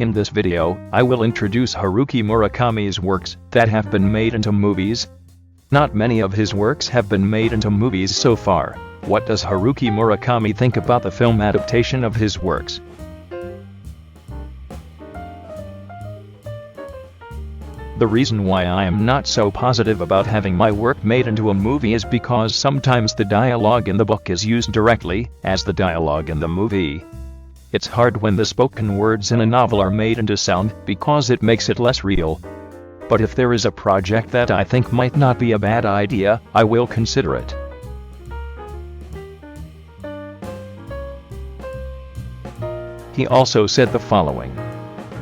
In this video, I will introduce Haruki Murakami's works that have been made into movies. Not many of his works have been made into movies so far. What does Haruki Murakami think about the film adaptation of his works? The reason why I am not so positive about having my work made into a movie is because sometimes the dialogue in the book is used directly as the dialogue in the movie. It's hard when the spoken words in a novel are made into sound because it makes it less real. But if there is a project that I think might not be a bad idea, I will consider it. He also said the following.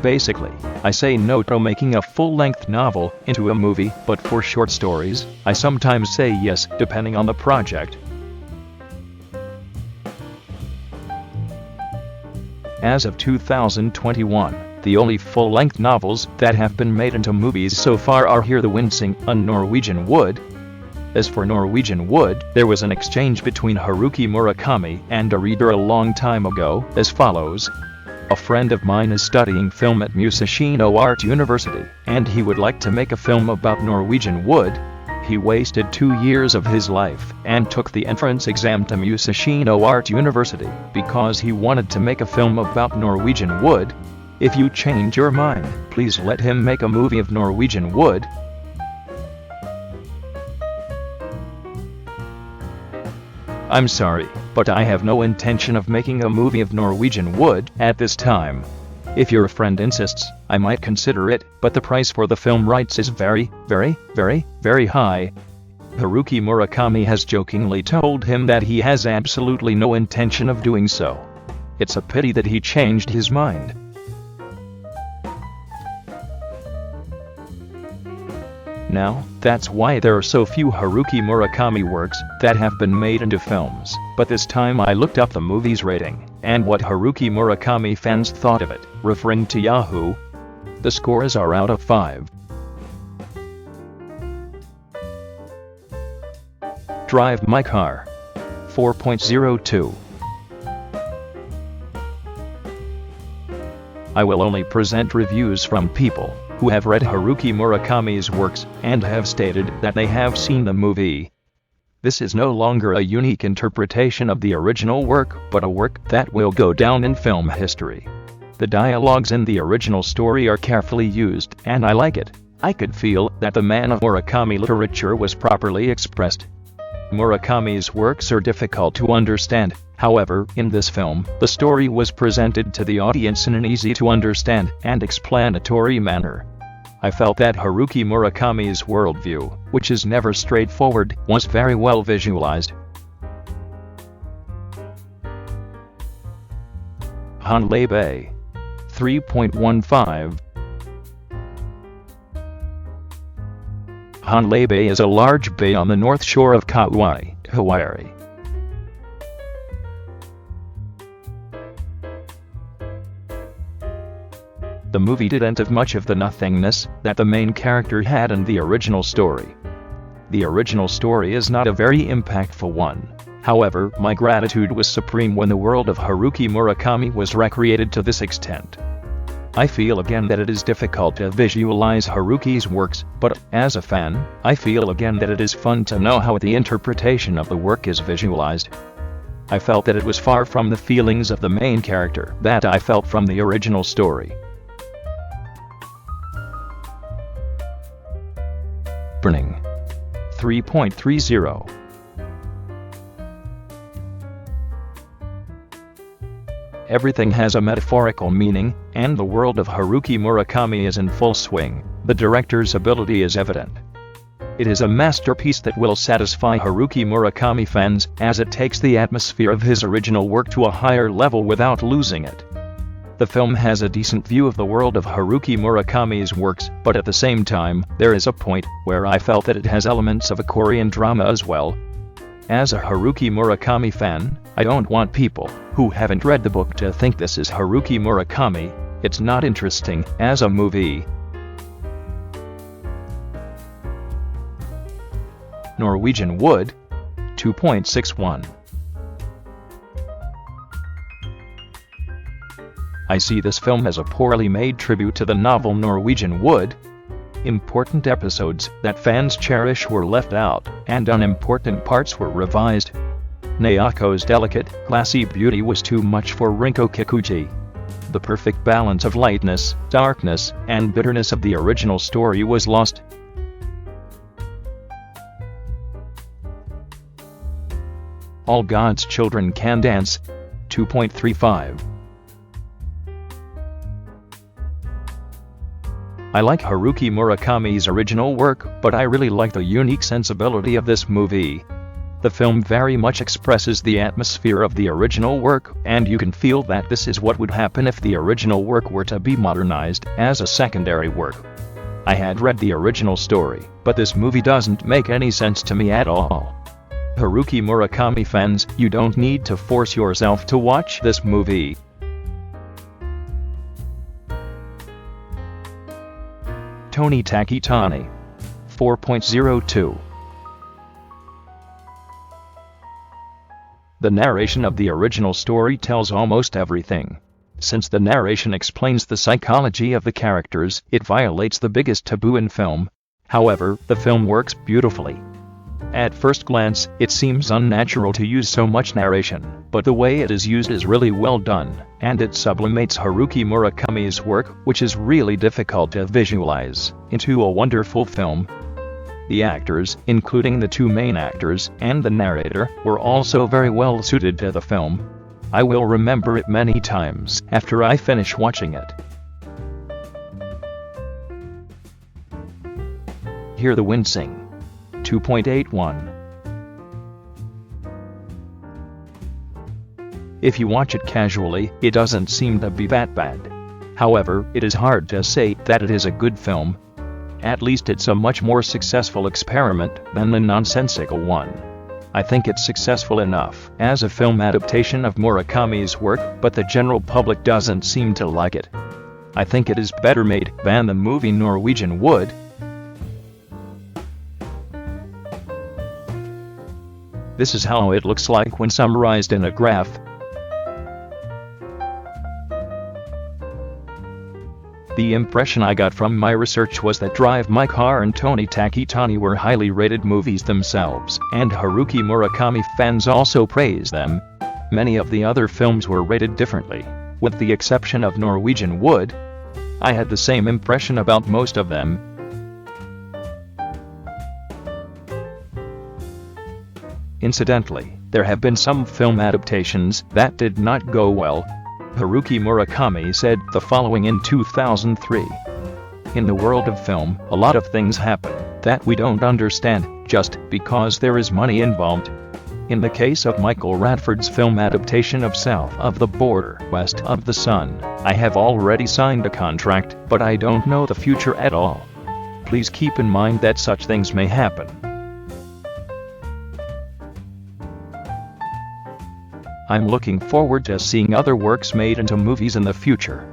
Basically, I say no to making a full-length novel into a movie, but for short stories, I sometimes say yes, depending on the project. As of 2021, the only full-length novels that have been made into movies so far are Here the Wind Sing and Norwegian Wood. As for Norwegian Wood, there was an exchange between Haruki Murakami and a reader a long time ago, as follows. A friend of mine is studying film at Musashino Art University, and he would like to make a film about Norwegian Wood. He wasted 2 years of his life and took the entrance exam to Musashino Art University because he wanted to make a film about Norwegian Wood. If you change your mind, please let him make a movie of Norwegian Wood. I'm sorry, but I have no intention of making a movie of Norwegian Wood at this time. If your friend insists, I might consider it, but the price for the film rights is very high. Haruki Murakami has jokingly told him that he has absolutely no intention of doing so. It's a pity that he changed his mind. Now, that's why there are so few Haruki Murakami works that have been made into films, but this time I looked up the movie's rating, and what Haruki Murakami fans thought of it, referring to Yahoo. The scores are out of 5. Drive My Car. 4.02. I will only present reviews from people who have read Haruki Murakami's works and have stated that they have seen the movie. This is no longer a unique interpretation of the original work, but a work that will go down in film history. The dialogues in the original story are carefully used, and I like it. I could feel that the man of Murakami literature was properly expressed. Murakami's works are difficult to understand. However, in this film, the story was presented to the audience in an easy-to-understand and explanatory manner. I felt that Haruki Murakami's worldview, which is never straightforward, was very well visualized. Hanalei Bay. 3.15. Hanalei Bay is a large bay on the north shore of Kauai, Hawaii. The movie didn't have much of the nothingness that the main character had in the original story. The original story is not a very impactful one. However, my gratitude was supreme when the world of Haruki Murakami was recreated to this extent. I feel again that it is difficult to visualize Haruki's works, but as a fan, I feel again that it is fun to know how the interpretation of the work is visualized. I felt that it was far from the feelings of the main character that I felt from the original story. Burning. 3.30. Everything has a metaphorical meaning, and the world of Haruki Murakami is in full swing. The director's ability is evident. It is a masterpiece that will satisfy Haruki Murakami fans, as it takes the atmosphere of his original work to a higher level without losing it. The film has a decent view of the world of Haruki Murakami's works, but at the same time, there is a point where I felt that it has elements of a Korean drama as well. As a Haruki Murakami fan, I don't want people who haven't read the book to think this is Haruki Murakami. It's not interesting as a movie. Norwegian Wood. 2.61. I see this film as a poorly made tribute to the novel Norwegian Wood. Important episodes that fans cherish were left out, and unimportant parts were revised. Naoko's delicate, classy beauty was too much for Rinko Kikuchi. The perfect balance of lightness, darkness, and bitterness of the original story was lost. All God's Children Can Dance. 2.35. I like Haruki Murakami's original work, but I really like the unique sensibility of this movie. The film very much expresses the atmosphere of the original work, and you can feel that this is what would happen if the original work were to be modernized as a secondary work. I had read the original story, but this movie doesn't make any sense to me at all. Haruki Murakami fans, you don't need to force yourself to watch this movie. Tony Takitani. 4.02. The narration of the original story tells almost everything. Since the narration explains the psychology of the characters, it violates the biggest taboo in film. However, the film works beautifully. At first glance, it seems unnatural to use so much narration, but the way it is used is really well done, and it sublimates Haruki Murakami's work, which is really difficult to visualize, into a wonderful film. The actors, including the two main actors and the narrator, were also very well suited to the film. I will remember it many times after I finish watching it. Hear the Wind Sing. 2.81. If you watch it casually, it doesn't seem to be that bad. However, it is hard to say that it is a good film. At least it's a much more successful experiment than the nonsensical one. I think it's successful enough as a film adaptation of Murakami's work, but the general public doesn't seem to like it. I think it is better made than the movie Norwegian Wood. This is how it looks like when summarized in a graph. The impression I got from my research was that Drive My Car and Tony Takitani were highly rated movies themselves, and Haruki Murakami fans also praise them. Many of the other films were rated differently, with the exception of Norwegian Wood. I had the same impression about most of them. Incidentally, there have been some film adaptations that did not go well. Haruki Murakami said the following in 2003. In the world of film, a lot of things happen that we don't understand just because there is money involved. In the case of Michael Radford's film adaptation of South of the Border, West of the Sun, I have already signed a contract, but I don't know the future at all. Please keep in mind that such things may happen. I'm looking forward to seeing other works made into movies in the future.